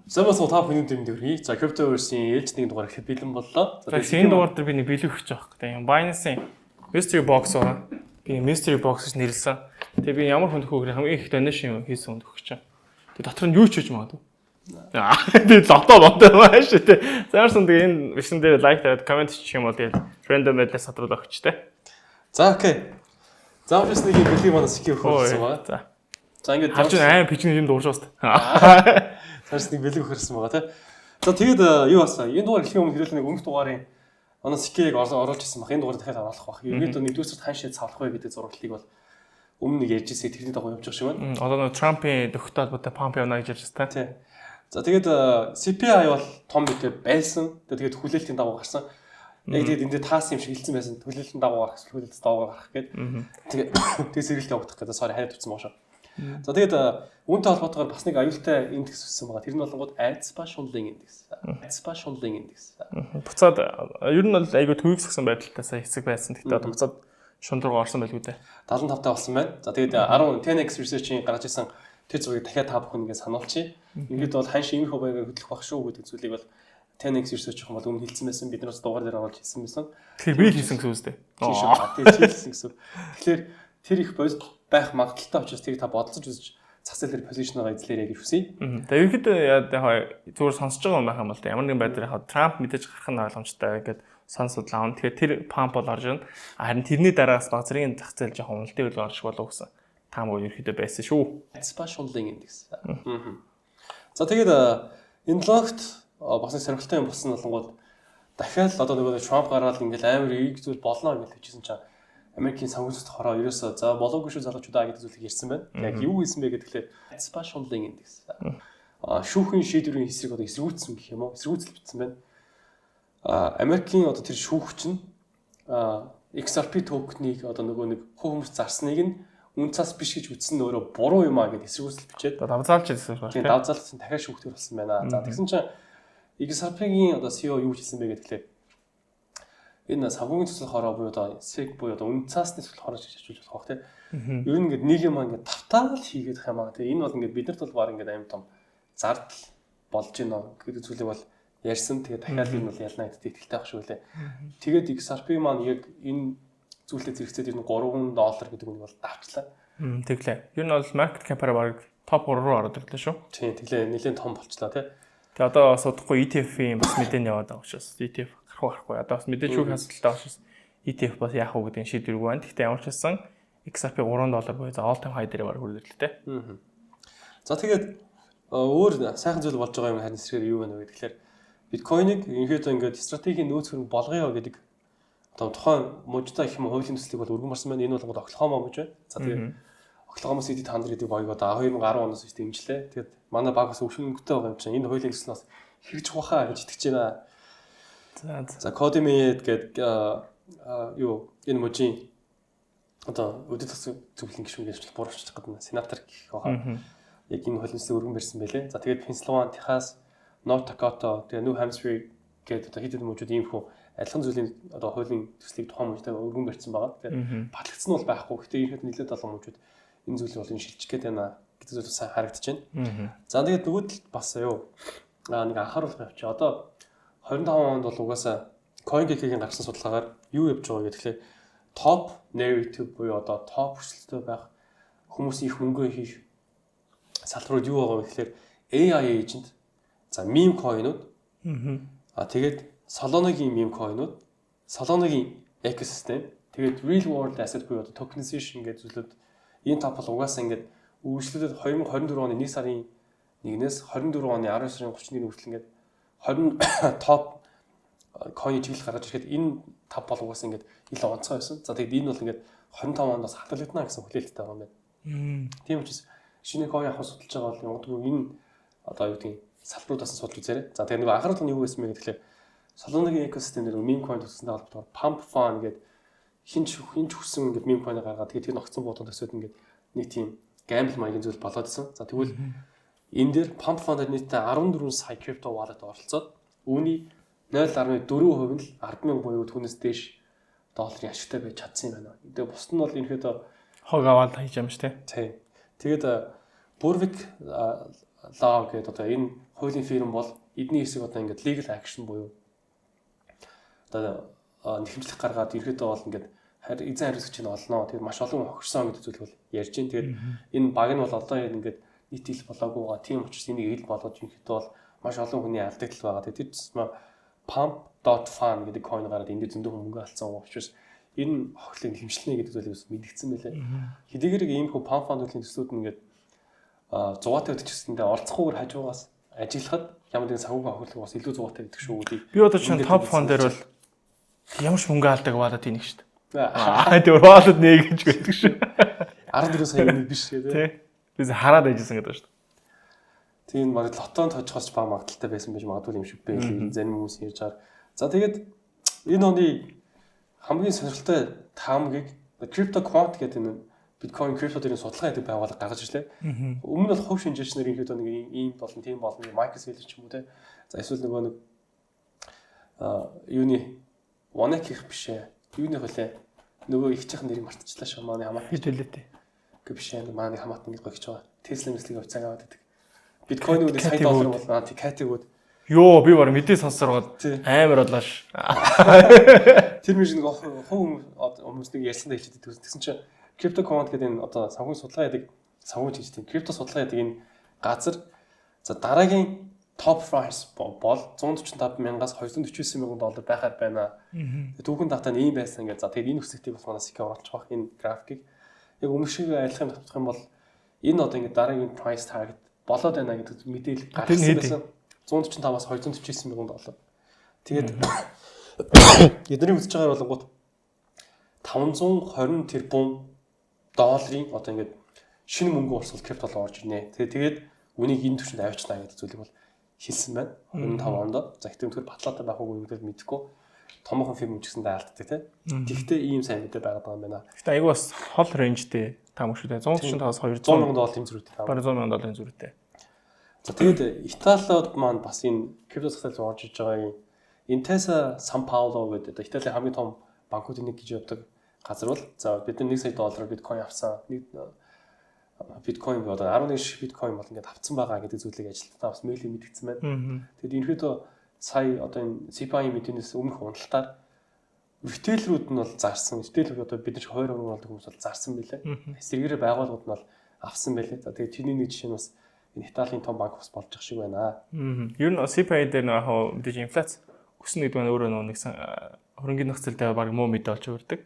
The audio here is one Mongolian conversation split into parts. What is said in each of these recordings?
Самбас та бүхэн дэмдэрхий. За Cryptoverse-ийн ээлж нэг дугаар ихэд бэлэн боллоо. За энэ дугаар дээр би нэг биелэх гэж байгаа хэрэгтэй. Binance-ийн Mystery Box байгаа. Би Mystery Box гэж нэрлсэн. Тэгээ би ямар хүнд хөөгөр хамгийн их donation юм хийсэн хүнд өгч чаа. Тэгээ дотор нь юу ч хийж магадгүй. Би лото маш тий. Заарсан тэгээ энэ вишн дээр лайк тавиад комент хийчих юм бол тэгээ random байдлаар сатруулах гэж тий. За окей. За бас нэг бэлгийн манаас их өгсөн байгаа. За ингээд хавч аим пичний юм дуурж байгаа. Цааш нэг бэлэг өгөрсөн байгаа тий. За тэгээд юу басаа? Энэ дугаар эхлэх өмнө хэрэлээ нэг өмнөх дугаарын манай скийг оруулж ирсэн баг. Энэ дугаар дахиад оруулах баг. Ерөнхийдөө нэгдүгээр хаашаа цавлах вэ гэдэг зураглалыг бол өмнө нэг ярьжсэн тэрний дагуу явж байгаа шиг байна. Одоо нэг Трампын дөхтэй холбоотой памп явна гэж ярьжсэн тий. За тэгээд CPI бол том битэй байсан. Тэгээд хүлээлтийн дагуу гарсан. Яг тэгээд энд таасан юм шиг хэлсэн байсан. Хүлээлтийн дагуу гарах, хүлээлтийн дагуу гарах гээд. Тэгээд сэргэлт явагдах гэдэг. Sorry хайд утсан байгаа шүү. За тэгээд үүнтэй холбоотойгоор бас нэг аюултай индекс өссөн байгаа. Тэр нь болгоод Альцба шунлын индекс. Альцба шунлын индекс. Буцаад ер нь бол айгүй төвөгс гэсэн байдалтай сая хэсэг байсан. Тэгтээ буцаад шунд руу орсон байлгүй дээ. 75 таа болсон байна. За тэгээд 10 10x research-ийн гаргаж ирсэн тэр зургийг дахиад та бүхэн ингээд сануулчих. Ингээд бол хань шиг иймэрхүү байгааг хөдлөх баг шүү гэдэг зүйлийг бол 10x research гэх юм бол өмнө хэлсэн байсан. Бид нараас дугаар дээр оруулж хэлсэн байсан. Тэгэхээр би хийсэн гэсэн үстэй. Тийм шүү. Тэгээд хийсэн гэсэн. Тэгэхээр тэр их бодит байх магадaltaй учраас тийг та бодолцож үзэж цас зээл дээр позишнгаа эзлээрэй гэж хүсье. Тэгээд ерөнхийдөө яг зүгээр сонсож байгаа юм байх юм бол ямар нэгэн байдлаар яг Трамп мэдээж гарах нь ойлгомжтой ингээд сонсод лаав. Тэгэхээр тэр памп бол орж ирнэ. Харин тэрний дараагаас баг зэргийн зах зээл жоохон уналтын үйл орж болов гэсэн таамаг ерөнхийдөө байсан шүү. Альцба шунлын индекс. За тэгээд энэ логт бас нэг сонирхолтой юм болсон болонгууд дахиад одоо нөгөө Трамп гараад ингээд амар их зүйл болно гэж хэлжсэн чинь Америкийн санхүүжилт хороо ерөөсөө за болоогүй шүү залуучуудаа гэдэг зүйлийг ярьсан байна. Яг юу хэлсэн бэ гэхээр Альцба шунлын индекс. Шүүхийн шийдвэрийн хэсрэг одоо эсэргүүцсэн гэх юм уу? Эсэргүүцэл бичсэн байна. Америкийн одоо тэр шүүгч нь XRP токенийг одоо нөгөө нэг хүмүүс зарсныг нь үн цас биш гэж үзсэн нь өөрөө буруу юм а гэж эсэргүүцэл бичээд давзаалж ирсэн байна. Тийм давзаалсан дахиад шүүхтэр болсон байна. За тэгсэн чинь XRP-гийн одоо CEO юу хэлсэн бэ гэхээр энэ санхүүгийн төсөл хороо буюу одоо SEC буюу одоо үн цасны төсөл хороо гэж хажуулж болох байх тийм. Ер нь ингээд нэг юм ингээд тавтаал хийгээд байгаа юм аа. Тэгээ энэ бол ингээд биднэрт бол баг ингээд аим том зардал болж байна гэдэг зүйлийг бол ярьсан. Тэгээ дахиад энэ бол ялнаа гэдэгт итгэлтэй байх шүү лээ. Тэгээд XRP маань яг энэ зүйлтэй зэрэгцээд энэ $3 гэдэг үнийг бол давчлаа. Тэглээ. Ер нь бол market cap-аар баг топ 3 руу ороод ирлээ шүү. Тийм тэглээ. Нэлээд том болчлаа тий. Тэгээ одоо судахгүй ETF-ийн бас мэдэн яваад байгаа учраас ETF гарахгүй. Одоо бас мэдээж шүүх хасалттай учраас ETF бас яах вэ гэдэг шийдвэргүй байна. Гэхдээ ямар ч байсан XRP $3 буюу all time high дээр баг хүрлээ тий. За тэгээд өөр сайхан зүйл болж байгаа юм харин эсрэгээр юу байна вэ гэхээр биткойныг ерөнхийдөө ингээд стратегийн нөөц хөрөнгө болгоё гэдэг одоо тухайн мужтай их юм хуулийн төслийг бол өргөн марсан байна. Энэ бол Оклахома муж байна. За тэгээд Оклахома City 100 гэдэг багийг одоо 2010 оноос биш дэмжлээ. Тэгээд манай баг бас өвшөнгөтэй байгаа юм чинь энэ хуулийн төсөл бас хэрэгж ухаа гэж итгэж байна. За Codemate гэдэг юу энэ мужийн одоо өдөд зөвлөлийн гишүүнээс буурч чаддаг сенатор гэх байгаа. Яг энэ хуулийн төслийг өргөн барьсан байлээ. За тэгээд Pennsylvania, Texas, North Dakota, тэгээд New Hampshire гэдэг одоо хэд хэдэн мужууд ийм хөө адилхан зүйлийн одоо хуулийн төслийг тухайн мужтай өргөн барьсан байгаа. Тэгээд батлагдсан нь бол байхгүй. Гэхдээ ийхэд нэлээд олон мужууд энэ зүйлийг бол энэ шилжих гээд байна гэдэг зүйл сайн харагдаж байна. За тэгээд нөгөөд л бас юу нэг анхааруулах явчих. Одоо 25 онд бол угаасаа CoinGecko-гийн гаргасан судалгаагаар юу явж байгаа гэхээр топ narrative буюу одоо топ хүсэлттэй байх хүмүүс их мөнгө хийх салбарууд юу байгаа вэ гэхээр AI agent, за meme coin-ууд, тэгээд Solana-гийн meme coin-ууд, Solana-гийн ecosystem, тэгээд real world asset буюу одоо tokenization гэдэг зүйлүүд энэ топ бол угаасаа ингээд үргэлжлүүлээд 2024 оны 1 сарын 1-ээс 24 оны 12 сарын 31-ний хүртэл ингээд 20 топ coin чиглэл гаргаж ирэхэд энэ тав бол угаасаа ингээд ил онцгой байсан. За тэгээд энэ бол ингээд 25 оноос хадгалагдана гэсэн хүлээлттэй байгаа юм байна. Тийм учраас шинэ coin авах судалж байгаа бол ягдгүй энэ одоо юу гэдгийг салбаруудаас судалж үзээрэй. За тэгээд нэг анхаарал нь юу гэсэн бэ гэхээр Solana-гийн экосистем дээр meme coin төсөлтэй холбоотойгоор pump fund гэдэг хинч хүссэн ингээд meme coin гаргаад тэгээд тэр ногцсон буудад төсөөд ингээд нэг тийм gamble маягийн зүйл болоод исэн. За тэгвэл энэ дээр pump fund-аар нийтдээ 14 сая crypto wallet оролцоод үүний 0.4% нь л 10,000 буюу түүнээс дээш долларын ашигтай байж чадсан юм байна. Тэгээ бусд нь бол ерөнхийдөө хог аваад хийж юм ш тий. Тийм. Тэгээд Burvik law гэдэг одоо энэ хуулийн фирм бол эдний хэсэг одоо ингээд legal action буюу одоо нэхэмжлэх гаргаад ерөөдөө бол ингээд эзэн хариуцагчийг олноо. Тэгээд маш олон хогшсон гэдэг зүйл бол ярьж байна. Тэгээд энэ баг нь бол одоо ингээд нийт ил болоогүйгаа тийм учраас энийг ил болгож ерөөдөө бол маш олон хүний алдагдал байгаа. Тэгээд тэр тусмаа pump.fan гэдэг coin гараад энд зөндөө мөнгө алдсан учраас энэ хохлыг хэмжлэнэ гэдэг зүйлээс мэдгдсэн байлээ. Хэдийгээр ийм хөө pump fund-ийн төслүүд нь ингээд 100-аатай өдөрчсөндөө оролцохгүйгээр хажуугаас ажиллахад ямар нэгэн санхүүгийн хохлог бас илүү 100-аатай гэдэг шүү дээ. Би одоо чинь top fund дээр бол ямар ч мөнгө алдаг валаад иних шүү дээ. Тэр валууд нэг гэж байдаг шүү. 14 сая нэг биш гэдэг. Бид хараад ажилласан гэдэг шүү дээ. Тийм баг лотонд хожихоос баг магадaltaй байсан байж магадгүй юм шиг бэ. Зарим хүмүүс ярьж байгаа. За тэгээд энэ оны хамгийн сонирхолтой таамагийг CryptoQuant гэдэг энэ биткойн криптодын судалгаа гэдэг байгууллага гаргаж ирлээ. Өмнө нь бол хувь шинжээчнэр ингээд нэг ийм болон тийм болон microseller ч юм уу те. За эсвэл нөгөө нэг юуны Wanek их биш ээ. Юуны хөлөө нөгөө их чихэн нэрийг мартчихлаа шүү. Манай хамаат хэлээтэй. Гэхдээ биш ээ. Манай хамаат ингэ гойч байгаа. Tesla мэслийг авцаг аваад байдаг. Биткойнууд сая доллар болно. Категууд. Йоо би баг мэдээ сонсоргоод амар болоош. Тэр мэж нэг хүмүүс нэг ярьсандаа хэлчихдэг. Тэгсэн чинь CryptoQuant гэдэг энэ одоо санхүүгийн судалгаа яадаг санхүү хийжтэй. Крипто судалгаа яадаг энэ газар за дараагийн топ price бол 145,000-аас 249,000 доллар байхаар байна. Түүхэн дата нь ийм байсан гэж. За тэгээд энэ хүсэлтийг бас манай SICA оруулж байгаа энэ графикийг яг өмнө шиг айлхын тавьчих юм бол энэ одоо ингэ дараагийн price target болоод байна гэдэг мэдээлэл гаргасан байсан. 145-аас 249,000 доллар. Тэгээд эдний үзэж байгаа болонгууд 520 тэрбум долларын одоо ингээд шинэ мөнгө урсгал криптол орж ирнэ. Тэгээд үнийг энэ түвшинд авчнаа гэдэг зүйлийг бол хэлсэн байна. 25 онд. За хэвтэн тэр батлаатай байх уу гэдэг мэдэхгүй. Томоохон фирм ч гэсэндээ алддаг тийм. Тэгвэл ийм сайн мэдээ байгаад байгаа юм байна. Гэхдээ айгүй бас хол рейнжтэй таам шүү дээ. 145-аас 200,000 долларын зүрхтэй таам. Бараг 100,000 долларын зүрхтэй. За тэгээд Италиуд маань бас энэ крипто засал орж иж байгаа Intesa Sanpaolo гэдэг Италийн хамгийн том банкуудын нэг гэж явдаг газар бол за бид нар 1 сая доллараар биткойн авсан. Нэг биткойн одоо 11 биткойн бол ингээд авцсан байгаа гэдэг зүйлийг ажилтнаа бас мэйлийг мэдгдсэн байна. Тэгэд ерөөдөө сая одоо энэ CPI мэдэнээс өмнөх уналтаар ритейлрүүд нь бол зарсан. Ритейлрүүд одоо бид нар 20 орн болдог хүмүүс бол зарсан байлээ. Эсвэргээрээ байгууллагууд нь бол авсан байлээ. За тэгээд чиний нэг жишээ нь бас энэ Италийн том банк бас болж байгаа шиг байна. Ер нь CPI дээр нэг хаа мэдээж инфляц өснө гэдэг нь өөрөө нэг хөрөнгөний нөхцөлтэй баг муу мэдээ болж өрдөг.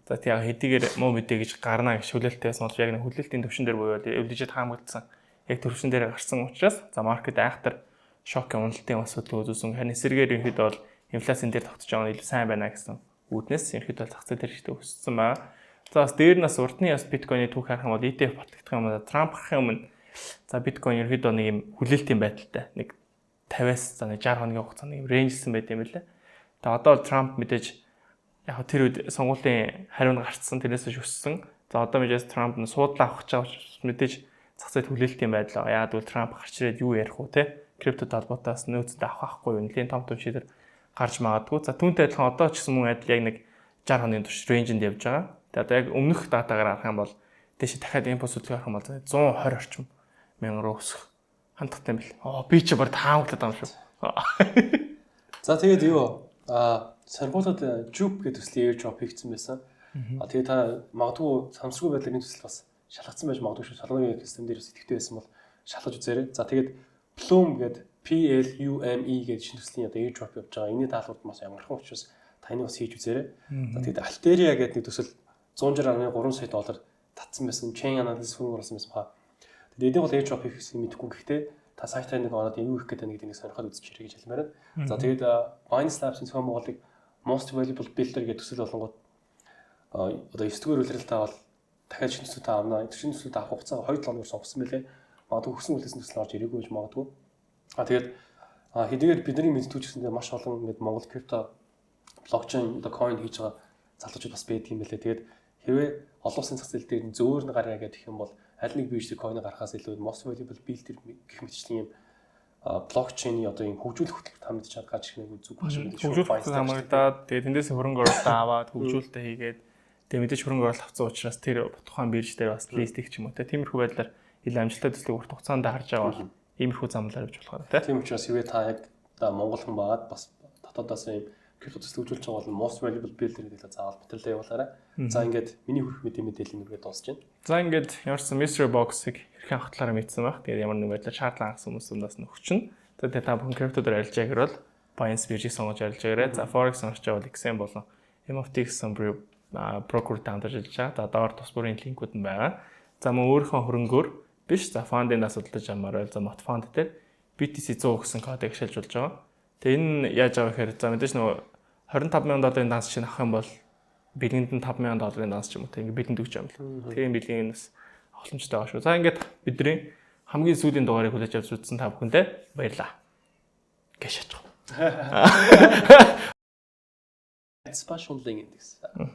За тийм яг хэдийгээр муу мэдээ гэж гарна гэж хүлээлттэй байсан бол яг нэг хүлээлтийн төвшин дээр буюу эвлэжэд хаамагдсан яг төвшин дээр гарсан учраас за маркет айхтар шок уналтын асуудал үүссэн. Харин эсэргээр ерөнхийдөө бол инфляцийн дээр тогтож байгаа нь илүү сайн байна гэсэн үүднээс ерөнхийдөө зах зээл дээр ихтэй өссөн байна. За бас дээр нас урдны бас биткойны түүх харах юм бол ETF батлагдах юм байна. Трамп гарахын өмнө за биткойн ерөнхийдөө нэг юм хүлээлтийн байдалтай нэг 50-аас за 60 хоногийн хугацаанд юм рейнжсэн байт юм лээ. Тэгээ одоо Трамп мэдээж яг тэр үед сонгуулийн хариунд гарцсан тэрнээс өссөн. За одоо мэдээж Трамп нь суудлаа авах гэж байгаа учраас мэдээж зах зээл хүлээлтийн байдал байгаа. Яг бол Трамп гарч ирээд юу ярих вэ те? Криптод холбоотойс нөөцөд авахгүй юу? Нэлийн том шийдвэр гарч магадгүй. За түүнтэй адилхан одоо ч гэсэн мөн адил яг нэг 60 хоногийн турш рейнжинд явж байгаа. Тэгээ одоо яг өмнөх датагаар харах юм бол дэше дахиад импульс хөдөлгөөн харах юм бол 120 орчим мянга руу өсөх хандлагатай юм бэл. Би ч баг таамаглаад байгаа юм шүү. За тэгээд юу Санхүүгчд Jupe гэдэг төслийн airdrop хийгдсэн байсан. Тэгээд та магадгүй самсргүй байдлын төсөл бас шалгацсан байж магадгүй шүү. Шалгуугийн систем дээр сэтгэвтэй байсан бол шалгаж үзээрэй. За тэгээд Plume гэдэг PLUME гэдэг шинэ төслийн одоо airdrop явж байгаа. Энэний даалгаврт бас ямархан учраас таны бас хийж үзээрэй. За тэгээд Alteria гэдэг нэг төсөл 160.3 сая доллар татсан байсан. Chain analysis хөрөнгө оруулсан байсан ба. Тэгээд энийг бол airdrop хийх гэсэн мэдэхгүй гэхдээ та сайтаа нэг ороод юу хийх гэдэг нэг сонирхоод үзэж ирэх гэж хэлмээр байна. За тэгээд Binance Labs-ийн цөөн Монголыг Most Valuable Builder гэдэг төсөл болонгууд одоо 9-р үлрэлтээ бол дахиад шинэ төсөлд авна. Шинэ төсөлд авах хугацаа 2-7 хоногор сонгосон байлээ. Магадгүй хүссэн үлээсэн төсөл орж ирээгүй гэж магадгүй. Тэгээд хэдийгээр бидний мэдтгүүч гэсэндээ маш олон ингээд Монгол крипто блокчейн одоо coin хийж байгаа залуучууд бас байдаг юм байлээ. Тэгээд хэрвээ олон улсын зах зээл дээр зөөр нь гараа гэдэг юм бол аль нэг биржтэй coin гарахаас илүү Most Valuable Builder гэх мэтчлийн юм блокчейний одоо юм хөгжүүлэх хөтөлбөрт хамт чад гарч ирэх нэг зүг багш юм шүү. Хөгжүүлэлт хамагдаад тэгээд тэндээс хөрөнгө оруулалт аваад хөгжүүлэлтээ хийгээд тэгээд мэдээж хөрөнгө оруулалт авсан учраас тэр тухайн бирж дээр бас лист их ч юм уу те тиймэрхүү байдлаар ил амжилттай төслийг урт хугацаанд харж байгаа бол иймэрхүү замлаар явж болох байна Тийм учраас хэрвээ та яг Монгол хүн байгаад бас дотоодоос юм крипто төсөлж байгаа бол most valuable builder гэдэг заавал мэтрэлээ явуулаарай. За ингээд миний хүрэх мэдээллийн үргээ дуусч байна. За ингээд ямарсан mystery box-ыг хэрхэн хавтлаараа мэдсэн байх. Тэгээд ямар нэг байдлаар шаардлага хангасан хүмүүсээс нөхчин. Тэгээд та бүхэн крипто дээр арилж байгаа хэрэг бол Binance биржийг сонгож арилж байгаарай. За Forex сонсч байгаа бол XM болон MFT гэсэн брокер даамдаж ажиллаж байгаа. За доор тус бүрийн линкүүд нь байгаа. За мөн өөрийнхөө хөрөнгөөр биш за фондын асуудалж амаар байл за мот фонд дээр BTC 100 гэсэн кодыг ашиглаж болж байгаа. Тэгээ энэ яаж байгаа гэхээр за мэдээж нөгөө $25,000 данс чинь авах юм бол бэлгэнд нь $5,000 данс ч юм уу тэгээ бэлгэнд өгч юм л. Тэгээ бэлгийн бас боломжтой байгаа шүү. За ингээд бидний хамгийн сүүлийн дугаарыг хүлээж авч үзсэн та бүхэндээ баярлалаа. Гэшэж байгаа. Special link гэсэн.